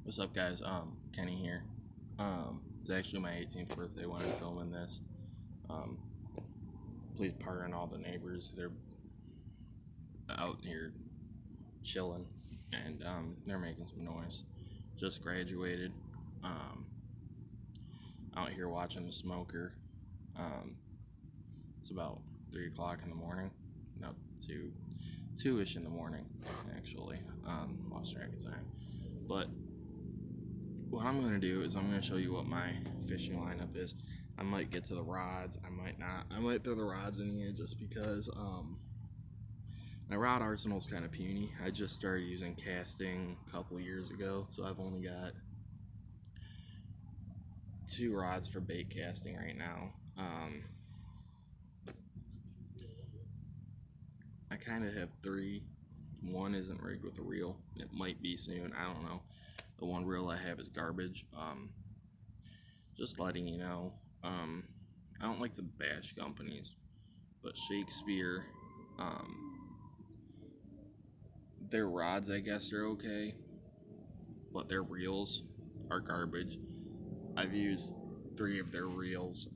What's up, guys? Kenny here. It's actually my 18th birthday when I'm filming this. Please pardon all the neighbors. They're out here chilling, and they're making some noise. Just graduated. Out here watching the smoker. It's about 3 o'clock in the morning. No, 2-ish in the morning, actually. Lost track of time. But what I'm going to do is I'm going to show you what my fishing lineup is. I might get to the rods, I might not. I might throw the rods in here just because my rod arsenal is kind of puny. I just started using casting a couple years ago, so I've only got 2 rods for bait casting right now. I kind of have 3. One isn't rigged with a reel. It might be soon, I don't know. The one reel I have is garbage. Just letting you know. I don't like to bash companies, but Shakespeare, their rods, I guess, are okay, but their reels are garbage. I've used 3 of their reels.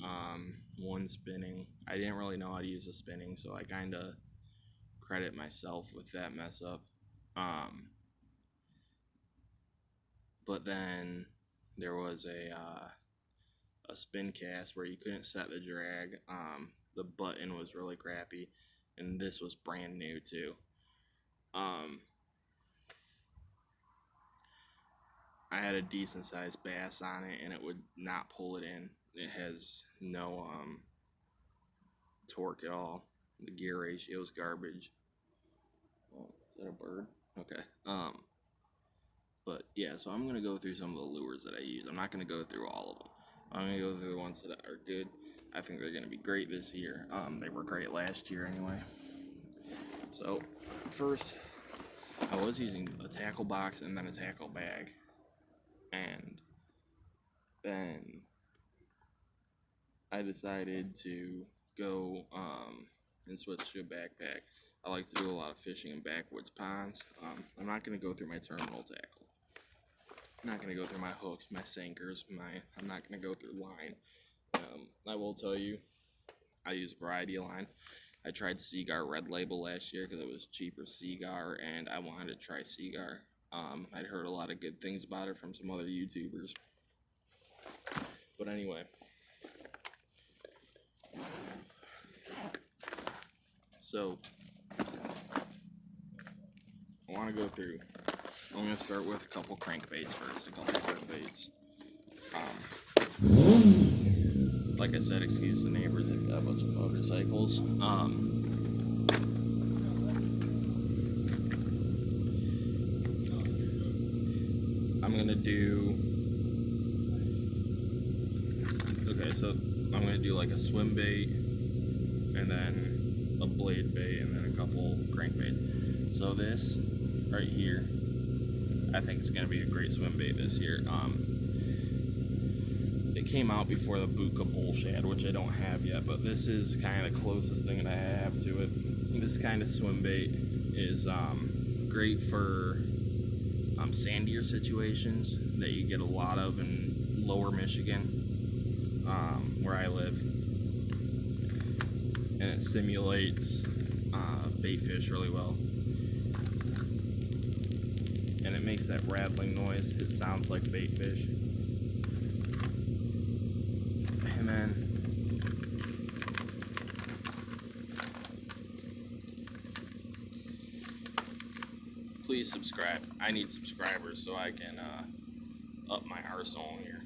One spinning. I didn't really know how to use a spinning, so I kind of credit myself with that mess up. But then there was a spin cast where you couldn't set the drag. The button was really crappy, and this was brand new too. I had a decent sized bass on it, and it would not pull it in. It has no torque at all. The gear ratio is garbage. Oh, is that a bird? Okay. But yeah, so I'm gonna go through some of the lures that I use. I'm not gonna go through all of them. I'm gonna go through the ones that are good. I think they're gonna be great this year. They were great last year anyway. So first, I was using a tackle box and then a tackle bag, and then I decided to go and switch to a backpack. I like to do a lot of fishing in backwoods ponds. I'm not gonna go through my terminal tackle. I'm not going to go through my hooks, my sinkers, I'm not going to go through line. I will tell you, I use variety line. I tried Seagar Red Label last year because it was cheaper Seagar, and I wanted to try Seagar. I'd heard a lot of good things about it from some other YouTubers. But anyway. So, I want to go through. I'm going to start with a couple crankbaits first, a couple crankbaits. Like I said, excuse the neighbors, they've got a bunch of motorcycles. I'm going to do, okay, so I'm going to do like a swim bait, and then a blade bait, and then a couple crankbaits. So this right here, I think it's going to be a great swim bait this year. It came out before the Buka Bullshad, which I don't have yet, but this is kind of the closest thing that I have to it. This kind of swim bait is great for sandier situations that you get a lot of in lower Michigan, where I live. And it simulates bait fish really well. And it makes that rattling noise. It sounds like bait fish. And then please subscribe. I need subscribers so I can up my arsenal here.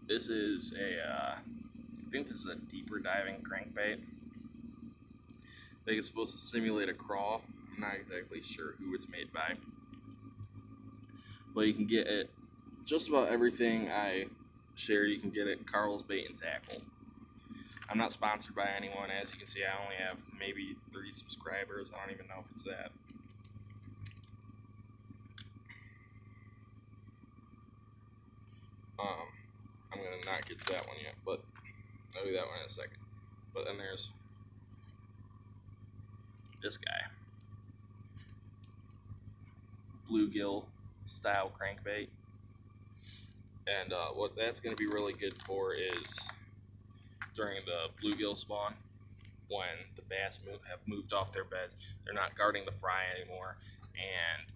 This is I think this is a deeper diving crankbait. I think it's supposed to simulate a craw. I'm not exactly sure who it's made by, but you can get it just about everything I share. You can get it Carl's Bait and Tackle. I'm not sponsored by anyone. As you can see, I only have maybe 3 subscribers. I don't even know if it's that. I'm gonna not get to that one yet, but I'll do that one in a second. But then there's this guy. bluegill style crankbait. And what that's going to be really good for is during the bluegill spawn, when the bass have moved off their beds, they're not guarding the fry anymore, and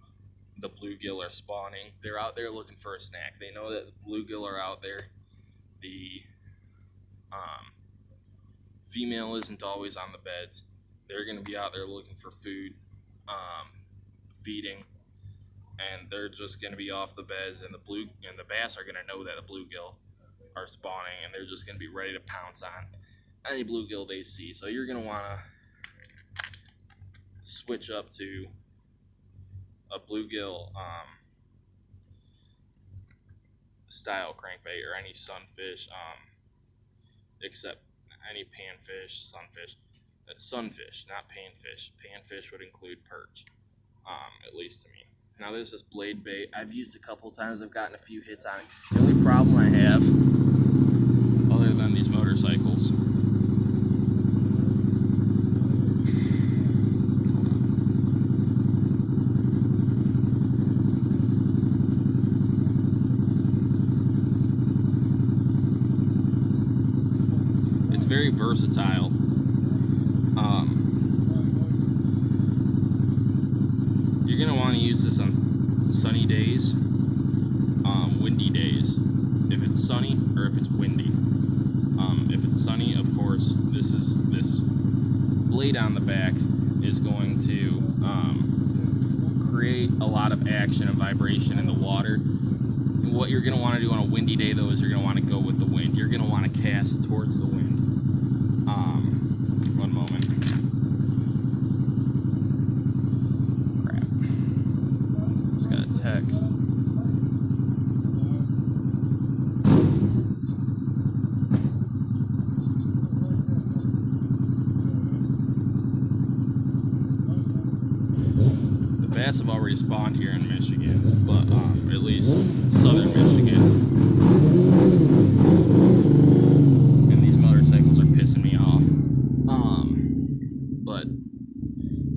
the bluegill are spawning. They're out there looking for a snack. They know that the bluegill are out there. The female isn't always on the beds. They're going to be out there looking for food, feeding, and they're just going to be off the beds. And the bass are going to know that the bluegill are spawning, and they're just going to be ready to pounce on any bluegill they see. So you're going to want to switch up to a bluegill style crankbait, or any sunfish, except any panfish, sunfish, not panfish. Panfish would include perch, at least to me. Now there's this blade bait I've used a couple times. I've gotten a few hits on it. The only problem I have, other than these motorcycles, it's very versatile. You're going to want to use this on sunny days, windy days, if it's sunny or if it's windy. If it's sunny, of course, this blade on the back is going to create a lot of action and vibration in the water. And what you're going to want to do on a windy day, though, is you're going to want to go with the wind. You're going to want to cast towards the wind. One moment. Crap. Just got a text. The bass have already spawned here in Michigan, but at least southern Michigan. And these motorcycles are pissing me off. But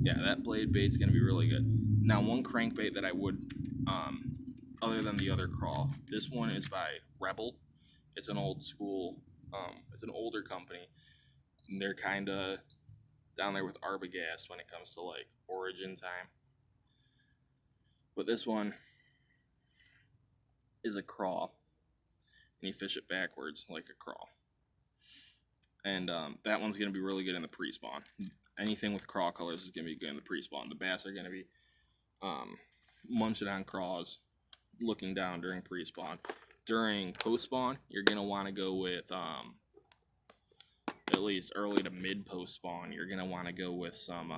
yeah, that blade bait's gonna be really good. Now, one crankbait that I would, other than the other Craw, this one is by Rebel. It's an old school, it's an older company. And they're kind of down there with Arbogast when it comes to like origin time. But this one is a Craw, and you fish it backwards like a Craw. And that one's going to be really good in the pre-spawn. Anything with Craw colors is going to be good in the pre-spawn. The bass are going to be munching on Craws, looking down during pre-spawn. During post-spawn, you're going to want to go with, at least early to mid-post-spawn, you're going to want to go with some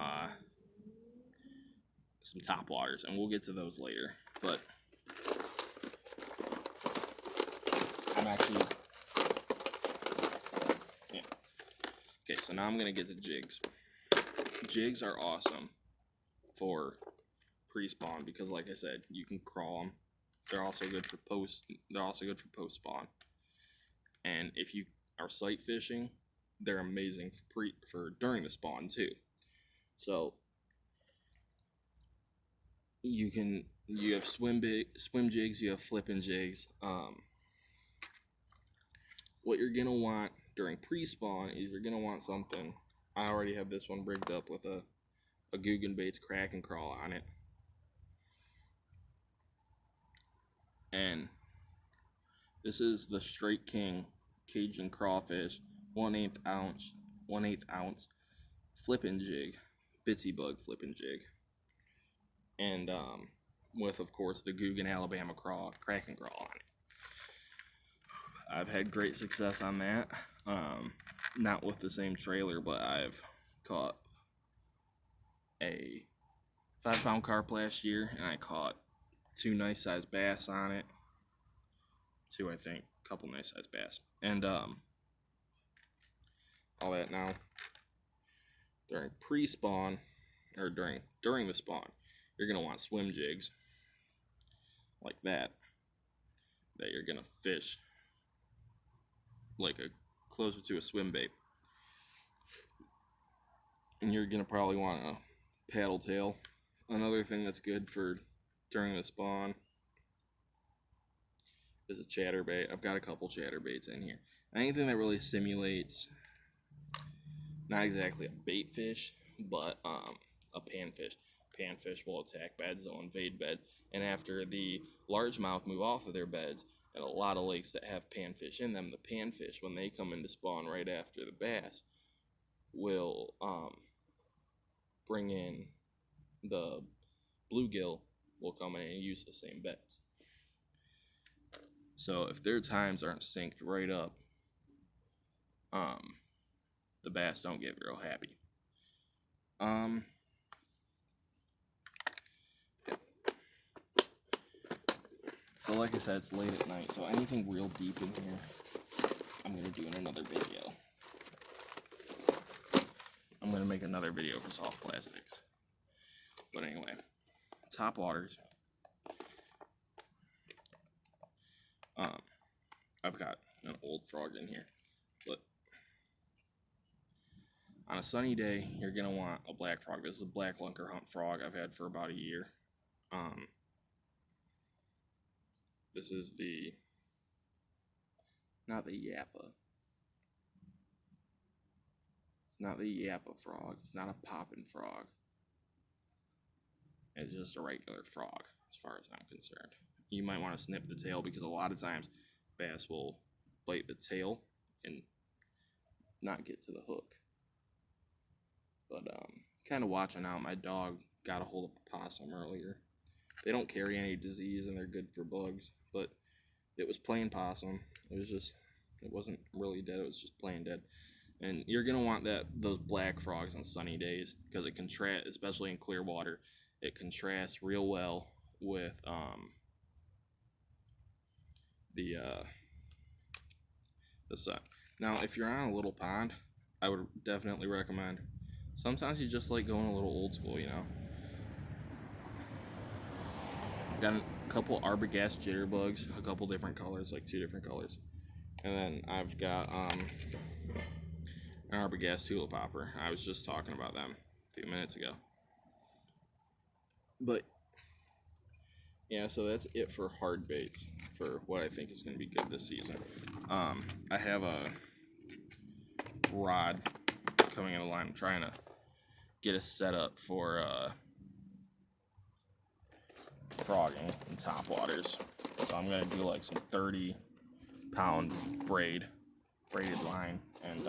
top waters, and we'll get to those later. But I'm actually, yeah. Okay, so now I'm gonna get to jigs. Jigs are awesome for pre-spawn because, like I said, you can crawl them. They're also good for post. They're also good for post-spawn. And if you are sight fishing, they're amazing for during the spawn too. So you have swim jigs, you have flippin' jigs. What you're gonna want during pre-spawn is you're gonna want something. I already have this one rigged up with a Googan bait's Krackin Craw on it, and this is the Straight King Cajun crawfish, 1/8 ounce flippin' jig, Bitsy bug flippin' jig. And with, of course, the Googan Alabama Craw, Krackin Craw on it. I've had great success on that. Not with the same trailer, but I've caught a 5-pound carp last year, and I caught 2 nice-sized bass on it. 2, I think. A couple nice-sized bass. And all that now. During pre-spawn, or during the spawn, you're going to want swim jigs like that you're going to fish like closer to a swim bait. And you're going to probably want a paddle tail. Another thing that's good for during the spawn is a chatterbait. I've got a couple chatterbaits in here. Anything that really simulates, not exactly a bait fish, but a panfish. Panfish will attack beds, they'll invade beds, and after the largemouth move off of their beds, and a lot of lakes that have panfish in them, the panfish, when they come into spawn right after the bass, will bring in the bluegill will come in and use the same beds. So if their times aren't synced right up, the bass don't get real happy. So like I said, it's late at night, so anything real deep in here, I'm going to do in another video. I'm going to make another video for soft plastics. But anyway, top waters. I've got an old frog in here, but on a sunny day, you're going to want a black frog. This is a black Lunkerhunt frog I've had for about a year. This is not the Yappa. It's not the Yappa frog. It's not a poppin' frog. It's just a regular frog, as far as I'm concerned. You might want to snip the tail because a lot of times bass will bite the tail and not get to the hook. But kind of watching out. My dog got a hold of a possum earlier. They don't carry any disease and they're good for bugs, but it was plain possum. It wasn't really dead, it was just plain dead. And you're gonna want those black frogs on sunny days because it contrasts, especially in clear water, it contrasts real well with the sun. Now, if you're on a little pond, I would definitely recommend. Sometimes you just like going a little old school, you know. Got a couple Arbogast Jitterbugs, a couple different colors, like 2 different colors. And then I've got an Arbogast Hula popper. I was just talking about them a few minutes ago. But yeah, so that's it for hard baits for what I think is going to be good this season. I have a rod coming in the line. I'm trying to get a setup for frogging in top waters. So I'm going to do like some 30-pound braided line and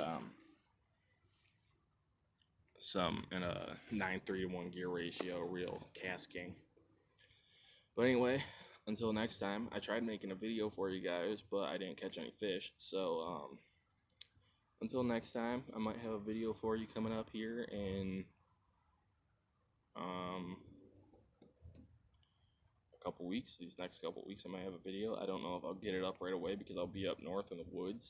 some in a 9:3-to-1 gear ratio reel casting. But anyway, until next time, I tried making a video for you guys, but I didn't catch any fish. So until next time, I might have a video for you coming up here in a couple weeks. These next couple weeks I might have a video. I don't know if I'll get it up right away because I'll be up north in the woods.